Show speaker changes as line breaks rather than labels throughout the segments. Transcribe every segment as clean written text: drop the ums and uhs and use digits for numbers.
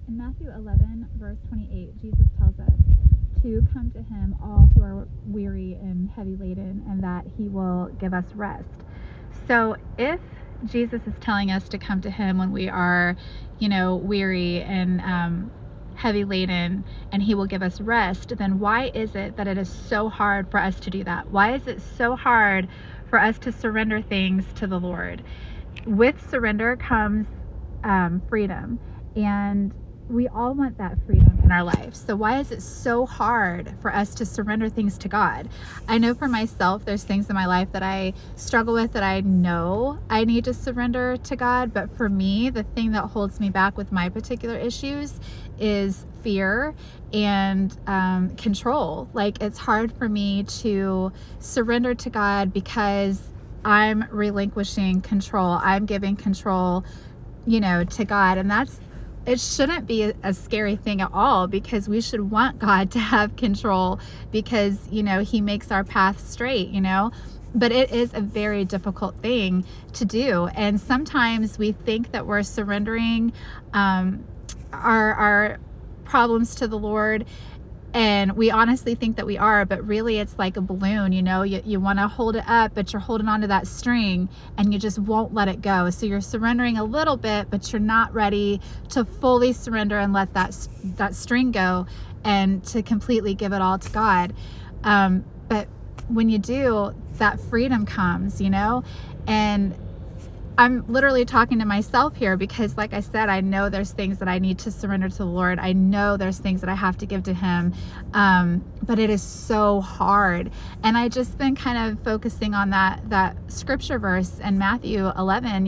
In Matthew 11, verse 28, Jesus tells us to come to him, all who are weary and heavy laden, and that he will give us rest. So if Jesus is telling us to come to him when we are, weary and heavy laden, and he will give us rest, then why is it that it is so hard for us to do that? Why is it so hard for us to surrender things to the Lord? With surrender comes freedom, and we all want that freedom in our life. So why is it so hard for us to surrender things to God? I know for myself, there's things in my life that I struggle with that I know I need to surrender to God. But for me, the thing that holds me back with my particular issues is fear and control. Like, it's hard for me to surrender to God because I'm relinquishing control. I'm giving control, to God. And it shouldn't be a scary thing at all, because we should want God to have control, because, he makes our path straight, but it is a very difficult thing to do. And sometimes we think that we're surrendering our problems to the Lord, and we honestly think that we are, but really it's like a balloon, you want to hold it up, but you're holding on to that string and you just won't let it go. So you're surrendering a little bit, but you're not ready to fully surrender and let that string go and to completely give it all to God. But when you do, that freedom comes, and I'm literally talking to myself here, because like I said, I know there's things that I need to surrender to the Lord. I know there's things that I have to give to him. But it is so hard. And I just been kind of focusing on that scripture verse in Matthew 11,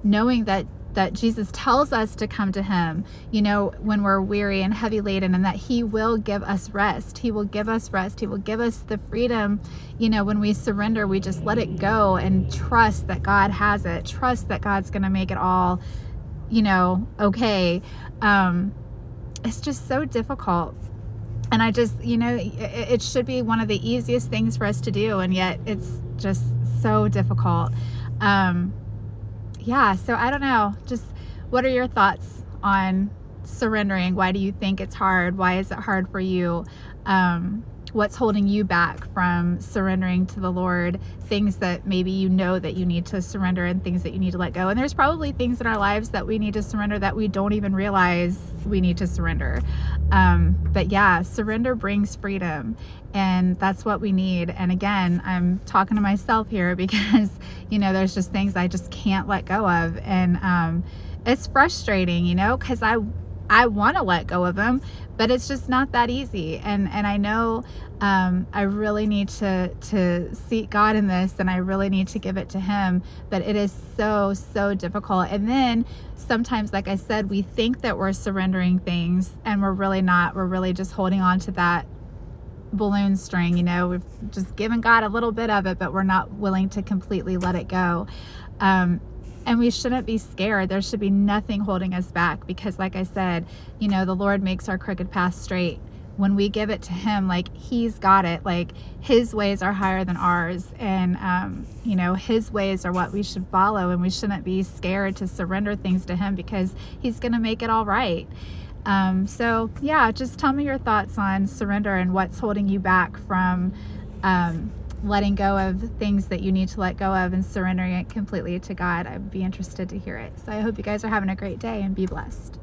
knowing that Jesus tells us to come to him, when we're weary and heavy laden, and that he will give us rest. He will give us rest. He will give us the freedom. When we surrender, we just let it go and trust that God has it. Trust that God's going to make it all, okay. It's just so difficult. And I just, it should be one of the easiest things for us to do. And yet it's just so difficult. Yeah, so I don't know, just what are your thoughts on surrendering? Why do you think it's hard? Why is it hard for you? What's holding you back from surrendering to the Lord? Things that maybe that you need to surrender, and things that you need to let go. And there's probably things in our lives that we need to surrender that we don't even realize we need to surrender. But yeah, surrender brings freedom, and that's what we need. And again, I'm talking to myself here because, there's just things I just can't let go of. And it's frustrating, because I want to let go of them, but it's just not that easy. And I know I really need to seek God in this, and I really need to give it to him, but it is so, so difficult. And then sometimes, like I said, we think that we're surrendering things, and we're really not. We're really just holding on to that balloon string. We've just given God a little bit of it, but we're not willing to completely let it go. And we shouldn't be scared. There should be nothing holding us back, because like I said, the Lord makes our crooked path straight. When we give it to him, like, he's got it. Like, his ways are higher than ours, and his ways are what we should follow, and we shouldn't be scared to surrender things to him, because he's going to make it all right. So yeah, just tell me your thoughts on surrender and what's holding you back from letting go of things that you need to let go of and surrendering it completely to God. I'd be interested to hear it. So I hope you guys are having a great day, and be blessed.